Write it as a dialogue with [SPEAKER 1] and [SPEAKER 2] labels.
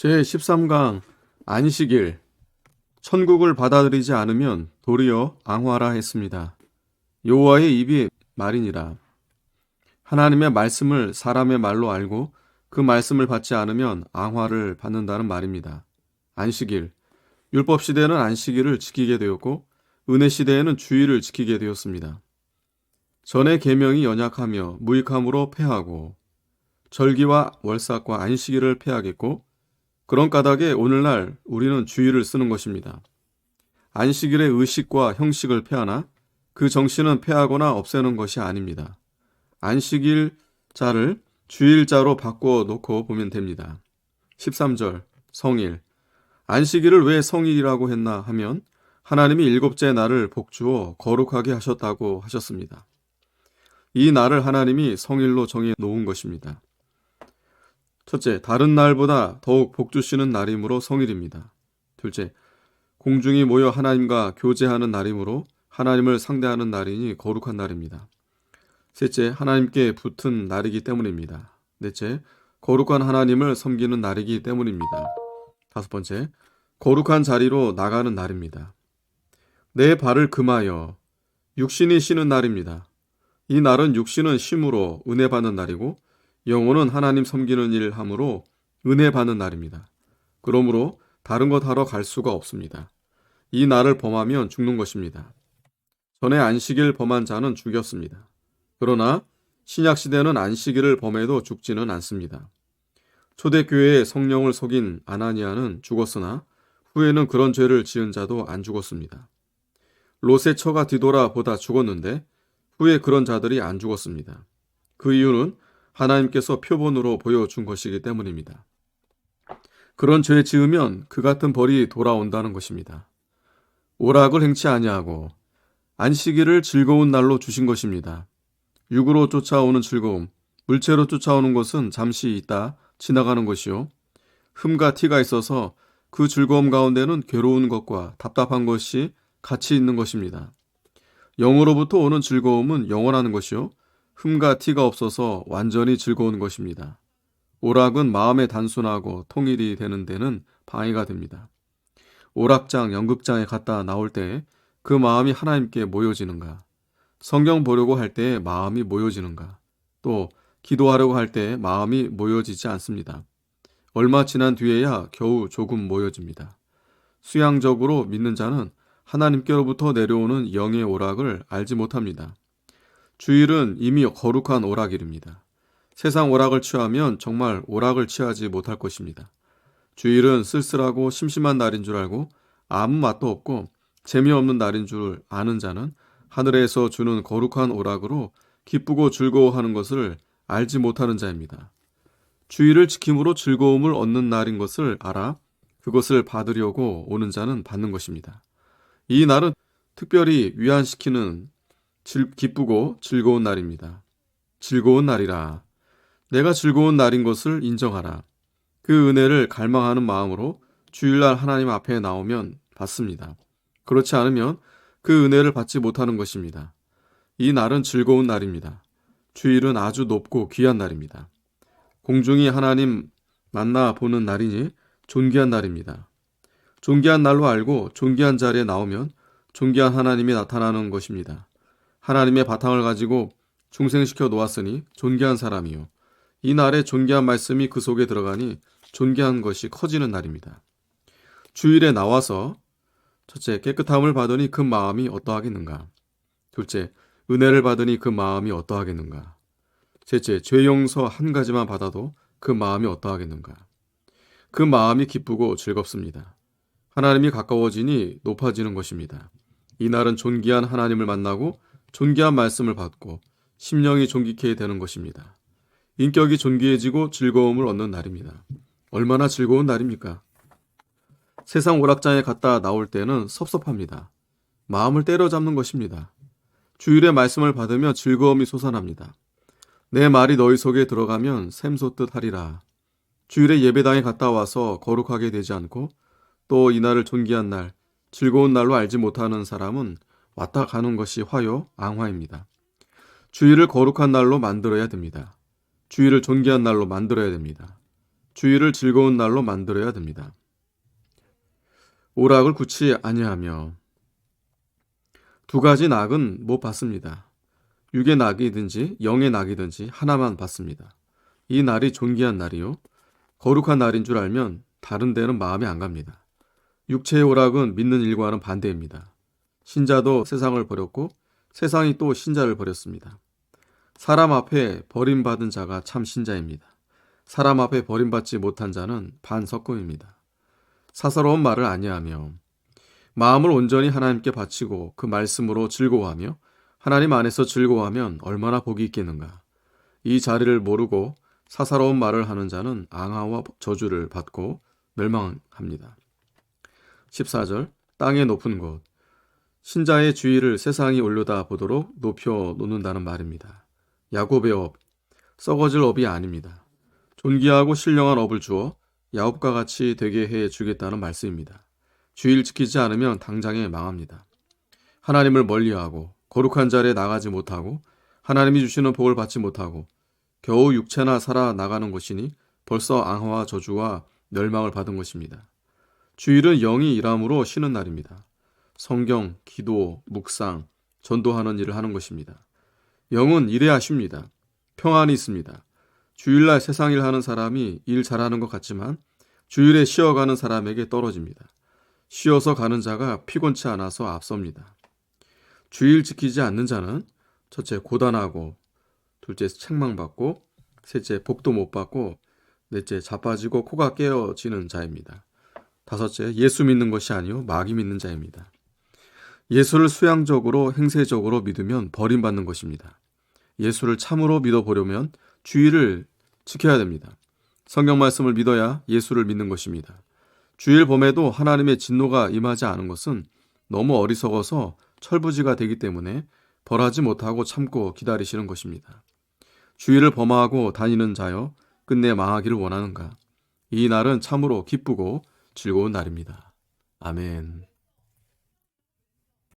[SPEAKER 1] 제13강 안식일 천국을 받아들이지 않으면 도리어 앙화라 했습니다. 여호와의 입이 말이니라. 하나님의 말씀을 사람의 말로 알고 그 말씀을 받지 않으면 앙화를 받는다는 말입니다. 안식일 율법 시대에는 안식일을 지키게 되었고 은혜 시대에는 주일을 지키게 되었습니다. 전의 계명이 연약하며 무익함으로 폐하고 절기와 월삭과 안식일을 폐하겠고 그런 까닭에 오늘날 우리는 주일을 쓰는 것입니다. 안식일의 의식과 형식을 폐하나 그 정신은 폐하거나 없애는 것이 아닙니다. 안식일자를 주일자로 바꿔 놓고 보면 됩니다. 13절 성일 안식일을 왜 성일이라고 했나 하면 하나님이 일곱째 날을 복주어 거룩하게 하셨다고 하셨습니다. 이 날을 하나님이 성일로 정해 놓은 것입니다. 첫째, 다른 날보다 더욱 복주시는 날이므로 성일입니다. 둘째, 공중이 모여 하나님과 교제하는 날이므로 하나님을 상대하는 날이니 거룩한 날입니다. 셋째, 하나님께 붙은 날이기 때문입니다. 넷째, 거룩한 하나님을 섬기는 날이기 때문입니다. 다섯 번째, 거룩한 자리로 나가는 날입니다. 내 발을 금하여 육신이 쉬는 날입니다. 이 날은 육신은 쉼으로 은혜 받는 날이고 영혼은 하나님 섬기는 일 함으로 은혜 받는 날입니다. 그러므로 다른 것 하러 갈 수가 없습니다. 이 날을 범하면 죽는 것입니다. 전에 안식일 범한 자는 죽였습니다. 그러나 신약시대는 안식일을 범해도 죽지는 않습니다. 초대교회의 성령을 속인 아나니아는 죽었으나 후에는 그런 죄를 지은 자도 안 죽었습니다. 롯의 처가 디도라 보다 죽었는데 후에 그런 자들이 안 죽었습니다. 그 이유는 하나님께서 표본으로 보여준 것이기 때문입니다. 그런 죄 지으면 그 같은 벌이 돌아온다는 것입니다. 오락을 행치 아니하고 안식일을 즐거운 날로 주신 것입니다. 육으로 쫓아오는 즐거움, 물체로 쫓아오는 것은 잠시 있다 지나가는 것이요. 흠과 티가 있어서 그 즐거움 가운데는 괴로운 것과 답답한 것이 같이 있는 것입니다. 영으로부터 오는 즐거움은 영원한 것이요. 흠과 티가 없어서 완전히 즐거운 것입니다. 오락은 마음에 단순하고 통일이 되는 데는 방해가 됩니다. 오락장, 연극장에 갔다 나올 때 그 마음이 하나님께 모여지는가? 성경 보려고 할 때 마음이 모여지는가? 또 기도하려고 할 때 마음이 모여지지 않습니다. 얼마 지난 뒤에야 겨우 조금 모여집니다. 수양적으로 믿는 자는 하나님께로부터 내려오는 영의 오락을 알지 못합니다. 주일은 이미 거룩한 오락일입니다. 세상 오락을 취하면 정말 오락을 취하지 못할 것입니다. 주일은 쓸쓸하고 심심한 날인 줄 알고 아무 맛도 없고 재미없는 날인 줄 아는 자는 하늘에서 주는 거룩한 오락으로 기쁘고 즐거워하는 것을 알지 못하는 자입니다. 주일을 지킴으로 즐거움을 얻는 날인 것을 알아 그것을 받으려고 오는 자는 받는 것입니다. 이 날은 특별히 위안시키는 기쁘고 즐거운 날입니다. 즐거운 날이라. 내가 즐거운 날인 것을 인정하라. 그 은혜를 갈망하는 마음으로 주일날 하나님 앞에 나오면 받습니다. 그렇지 않으면 그 은혜를 받지 못하는 것입니다. 이 날은 즐거운 날입니다. 주일은 아주 높고 귀한 날입니다. 공중이 하나님 만나 보는 날이니 존귀한 날입니다. 존귀한 날로 알고 존귀한 자리에 나오면 존귀한 하나님이 나타나는 것입니다. 하나님의 바탕을 가지고 중생시켜 놓았으니 존귀한 사람이요. 이 날에 존귀한 말씀이 그 속에 들어가니 존귀한 것이 커지는 날입니다. 주일에 나와서 첫째, 깨끗함을 받으니 그 마음이 어떠하겠는가? 둘째, 은혜를 받으니 그 마음이 어떠하겠는가? 셋째, 죄 용서 한 가지만 받아도 그 마음이 어떠하겠는가? 그 마음이 기쁘고 즐겁습니다. 하나님이 가까워지니 높아지는 것입니다. 이 날은 존귀한 하나님을 만나고 존귀한 말씀을 받고 심령이 존귀케 되는 것입니다. 인격이 존귀해지고 즐거움을 얻는 날입니다. 얼마나 즐거운 날입니까? 세상 오락장에 갔다 나올 때는 섭섭합니다. 마음을 때려잡는 것입니다. 주일의 말씀을 받으며 즐거움이 솟아납니다. 내 말이 너희 속에 들어가면 샘솟듯 하리라. 주일에 예배당에 갔다 와서 거룩하게 되지 않고 또 이 날을 존귀한 날, 즐거운 날로 알지 못하는 사람은 왔다 가는 것이 화요, 앙화입니다. 주일을 거룩한 날로 만들어야 됩니다. 주일을 존귀한 날로 만들어야 됩니다. 주일을 즐거운 날로 만들어야 됩니다. 오락을 굳이 아니하며 두 가지 낙은 못 받습니다. 육의 낙이든지 영의 낙이든지 하나만 받습니다. 이 날이 존귀한 날이요 거룩한 날인 줄 알면 다른 데는 마음에 안 갑니다. 육체의 오락은 믿는 일과는 반대입니다. 신자도 세상을 버렸고 세상이 또 신자를 버렸습니다. 사람 앞에 버림받은 자가 참 신자입니다. 사람 앞에 버림받지 못한 자는 반석금입니다. 사사로운 말을 아니하며 마음을 온전히 하나님께 바치고 그 말씀으로 즐거워하며 하나님 안에서 즐거워하면 얼마나 복이 있겠는가. 이 자리를 모르고 사사로운 말을 하는 자는 앙하와 저주를 받고 멸망합니다. 14절 땅의 높은 곳 신자의 주의를 세상이 올려다 보도록 높여 놓는다는 말입니다. 야곱의 업, 썩어질 업이 아닙니다. 존귀하고 신령한 업을 주어 야곱과 같이 되게 해 주겠다는 말씀입니다. 주의를 지키지 않으면 당장에 망합니다. 하나님을 멀리하고 거룩한 자리에 나가지 못하고 하나님이 주시는 복을 받지 못하고 겨우 육체나 살아나가는 것이니 벌써 앙화와 저주와 멸망을 받은 것입니다. 주일은 영이 일함으로 쉬는 날입니다. 성경, 기도, 묵상, 전도하는 일을 하는 것입니다. 영은 일해야 쉽니다. 평안이 있습니다. 주일날 세상 일 하는 사람이 일 잘하는 것 같지만 주일에 쉬어가는 사람에게 떨어집니다. 쉬어서 가는 자가 피곤치 않아서 앞섭니다. 주일 지키지 않는 자는 첫째 고단하고 둘째 책망받고 셋째 복도 못 받고 넷째 자빠지고 코가 깨어지는 자입니다. 다섯째 예수 믿는 것이 아니요 마귀 믿는 자입니다. 예수를 수양적으로 행세적으로 믿으면 버림받는 것입니다. 예수를 참으로 믿어보려면 주일을 지켜야 됩니다. 성경 말씀을 믿어야 예수를 믿는 것입니다. 주일 범에도 하나님의 진노가 임하지 않은 것은 너무 어리석어서 철부지가 되기 때문에 벌하지 못하고 참고 기다리시는 것입니다. 주일을 범하고 다니는 자여 끝내 망하기를 원하는가? 이 날은 참으로 기쁘고 즐거운 날입니다. 아멘.